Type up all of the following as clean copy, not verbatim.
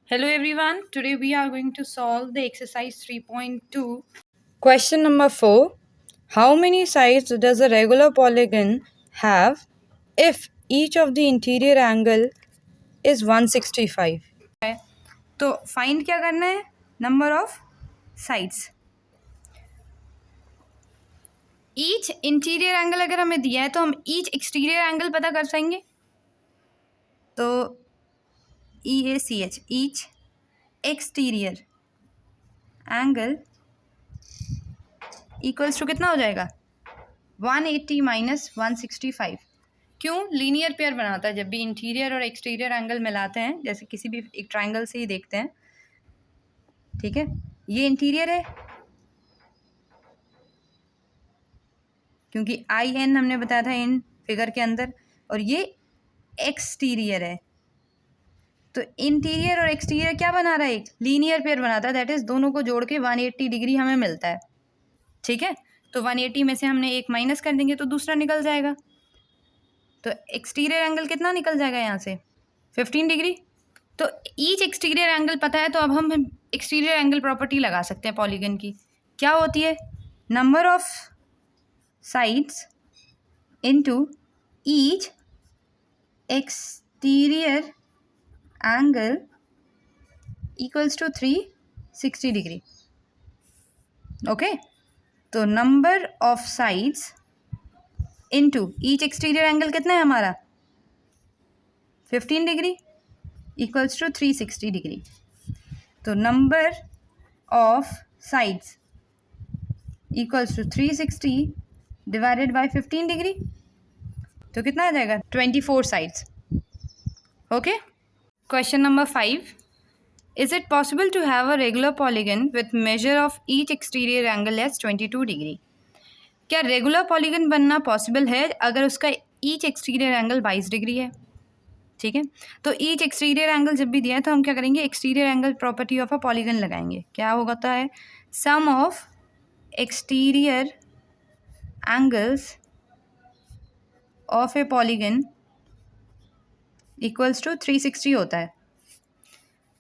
Hello everyone, today we are going to solve the exercise 3.2. Question number 4. How many sides does a regular polygon have if each of the interior angle is 165? तो find क्या करना है? Number of sides. Each interior angle अगर हमें दिया है तो हम ईच एक्सटीरियर एंगल पता कर पाएंगे. तो EACH each exterior angle equals to कितना हो जाएगा? 180 माइनस 165. क्यों? लीनियर पेयर बनाता है जब भी इंटीरियर और एक्सटीरियर एंगल मिलाते हैं, जैसे किसी भी एक ट्राइंगल से ही देखते हैं. ठीक है, ये इंटीरियर है क्योंकि IN हमने बताया था इन फिगर के अंदर, और ये एक्सटीरियर है. तो इंटीरियर और एक्सटीरियर क्या बना रहा है? एक लीनियर पेयर बनाता है. दैट इज दोनों को जोड़ के 180 डिग्री हमें मिलता है. ठीक है, तो 180 में से हमने एक माइनस कर देंगे तो दूसरा निकल जाएगा. तो एक्सटीरियर एंगल कितना निकल जाएगा यहाँ से? 15 डिग्री. तो ईच एक्सटीरियर एंगल पता है, तो अब हम एक्सटीरियर एंगल प्रॉपर्टी लगा सकते हैं पॉलीगन की. क्या होती है? Number of sides into each exterior angle equals to 360 degree. Okay, तो number of sides into each exterior angle कितना है हमारा? 15 डिग्री इक्वल्स टू 360 डिग्री. तो number of sides equals to 360 divided by 15 degree. तो कितना आ जाएगा? 24 sides. Okay. Question number 5. Is it possible to have a regular polygon with measure of each exterior angle as 22 degree? क्या regular polygon बनना possible है अगर उसका each exterior angle 22 degree है? ठीक है, तो ईच एक्सटीरियर एंगल जब भी दिया है तो हम क्या करेंगे? Exterior angle property of a polygon लगाएंगे. क्या होता है? Sum of exterior angles of a polygon equals to 360 होता है.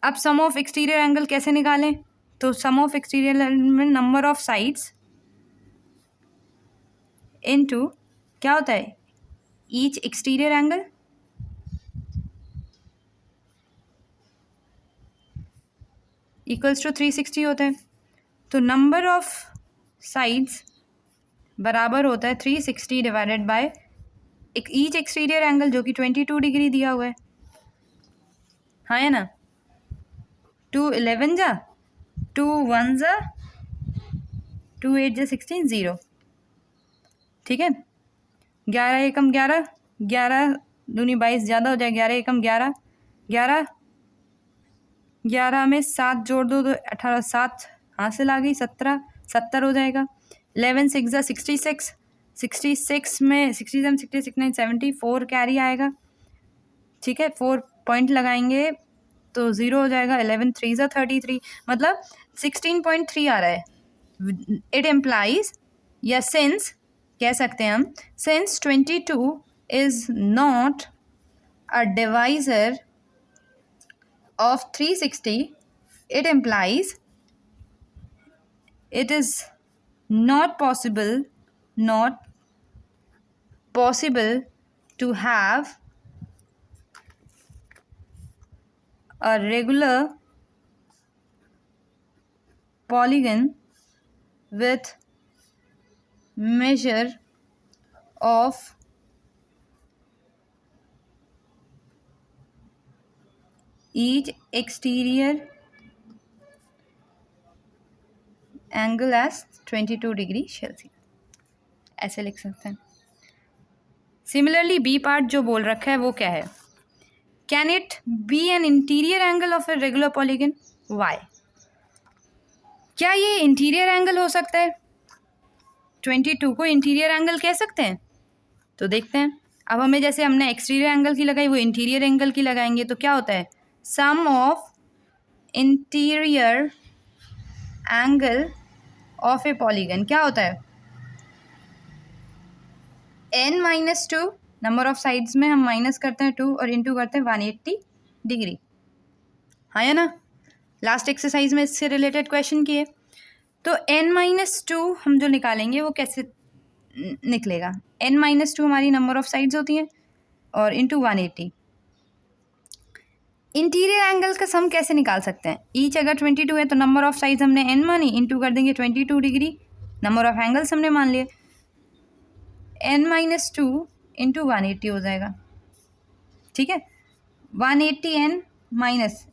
अब सम ऑफ एक्सटीरियर एंगल कैसे निकालें? तो सम ऑफ एक्सटीरियर में नंबर ऑफ साइड्स इनटू क्या होता है? Each exterior angle equals to 360 होता है. तो नंबर ऑफ साइड्स बराबर होता है 360 divided by each exterior angle जो कि 22 डिग्री दिया हुआ है. हाँ है ना? 2 11 जा, 2 1 जा, 2 8 जा 16 0. ठीक है, 11 एकम 11, 11 दूनी 22 ज़्यादा हो जाए. 11 एकम 11, 11 11 में 7 जोड़ दो तो 18, 7 हासिल आ गई. 17 70 हो जाएगा. 11 6 जा 66, 66 में 67 66 9 74 कैरी आएगा. ठीक है, 4 पॉइंट लगाएंगे तो 0 हो जाएगा. 11 3 जा 33, मतलब 16.3 आ रहा है. इट एम्प्लाइज, या सिंस कह सकते हैं हम, since 22 is not a divisor of 360, it implies it is not possible to have a regular polygon with measure of each exterior angle as 22 degree Celsius. ऐसे लिख सकते हैं. सिमिलरली बी पार्ट जो बोल रखा है वो क्या है? Can it be an interior angle of a regular polygon? Why? क्या ये इंटीरियर एंगल हो सकता है? 22 को इंटीरियर एंगल कह सकते हैं? तो देखते हैं. अब हमें जैसे हमने एक्सटीरियर एंगल की लगाई वो इंटीरियर एंगल की लगाएंगे तो क्या होता है? Sum of interior angle of a polygon क्या होता है? n minus 2, number of sides में हम माइनस करते हैं 2 और इंटू करते हैं 180 डिग्री. हाँ या ना, लास्ट एक्सरसाइज में इससे रिलेटेड क्वेश्चन किए। तो n-2 हम जो निकालेंगे वो कैसे निकलेगा, n-2 हमारी नंबर ऑफ साइड्स होती हैं और इंटू 180। इंटीरियर एंगल का सम कैसे निकाल सकते हैं, ईच अगर 22 है तो नंबर ऑफ साइड्स हमने n मानी, इंटू कर देंगे 22 डिग्री, नंबर ऑफ एंगल्स हमने मान लिए, n-2 इंटू 180 हो जाएगा। ठीक है, 180n माइनस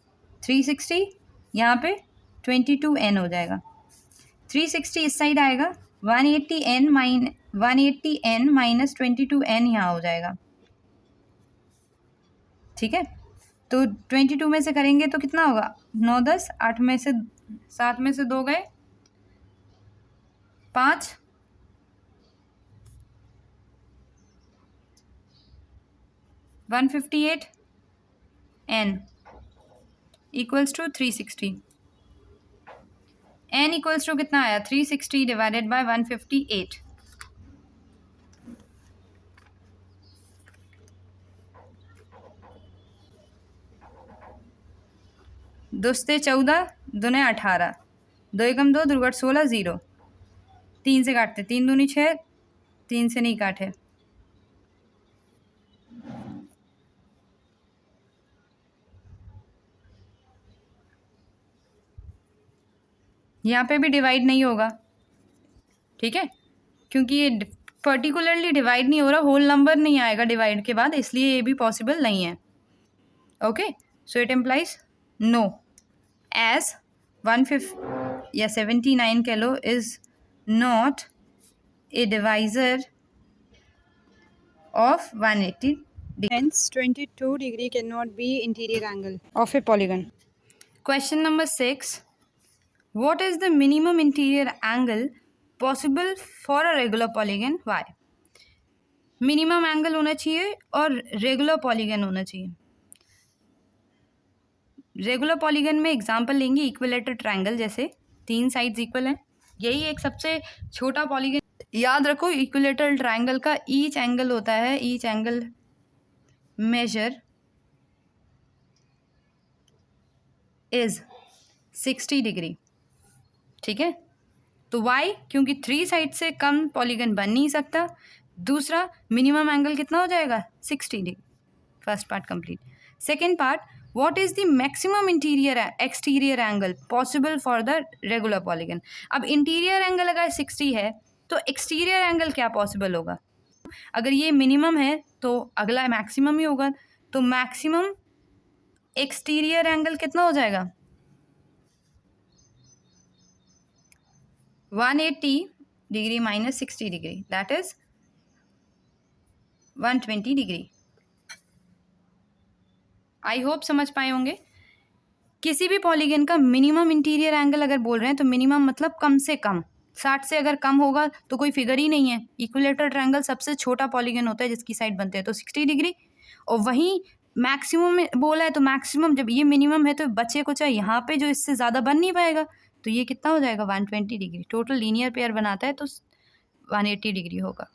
360, यहाँ पे 22n हो जाएगा, 360 इस साइड आएगा, 180n माइनस 22n यहाँ हो जाएगा। ठीक है, तो 22 में से करेंगे तो कितना होगा, 9 10, 8 में से 7 में से 2 गए 5, 158 n equals to 360, n equals to कितना आया, 360 डिवाइडेड बाय 158। दोस्ते 14 दूने 18, 2 एकम 2 दुर्गट 16 0, 3 से काटते, 3 दूनी 6, 3 से नहीं काटे, यहाँ पे भी डिवाइड नहीं होगा। ठीक है, क्योंकि ये पर्टिकुलरली डिवाइड नहीं हो रहा, होल नंबर नहीं आएगा डिवाइड के बाद, इसलिए ये भी पॉसिबल नहीं है। Okay, so it implies no, as 150 या 79 कह लो is not a divisor of 180 degree. Hence, 22 degree cannot be interior angle of a polygon. Question number 6. What is the minimum interior angle possible for a regular polygon? Why? Minimum angle होना चाहिए और regular polygon होना चाहिए। Regular polygon में example लेंगे equilateral triangle, जैसे 3 sides equal हैं, यही एक सबसे छोटा पॉलीगन। याद रखो इक्विलेटरल ट्रायंगल का ईच एंगल होता है, each angle measure is 60 degree. ठीक है, तो वाई, क्योंकि 3 साइड से कम पॉलीगन बन नहीं सकता। दूसरा, मिनिमम एंगल कितना हो जाएगा, 60 degree. First part complete. Second part, what is the maximum interior exterior angle possible for the regular polygon. अब इंटीरियर एंगल अगर 60 है तो एक्सटीरियर एंगल क्या पॉसिबल होगा, अगर ये मिनिमम है तो अगला मैक्सिमम ही होगा, तो मैक्सिमम एक्सटीरियर एंगल कितना हो जाएगा, 180 degree minus 60 degree, that is 120 degree. I hope समझ पाए होंगे। किसी भी पॉलीगन का मिनिमम इंटीरियर एंगल अगर बोल रहे हैं तो मिनिमम मतलब कम से कम, 60 से अगर कम होगा तो कोई फिगर ही नहीं है। इक्विलेटरल ट्रायंगल सबसे छोटा पॉलीगन होता है जिसकी साइड बनते हैं तो 60 डिग्री, और वहीं मैक्सिमम में बोला है तो मैक्सिमम, जब ये मिनिमम है तो बच्चे को चाहे यहाँ पे जो इससे ज़्यादा बन नहीं पाएगा, तो ये कितना हो जाएगा 120 डिग्री। टोटल लीनियर पेयर बनाता है तो 180 डिग्री होगा।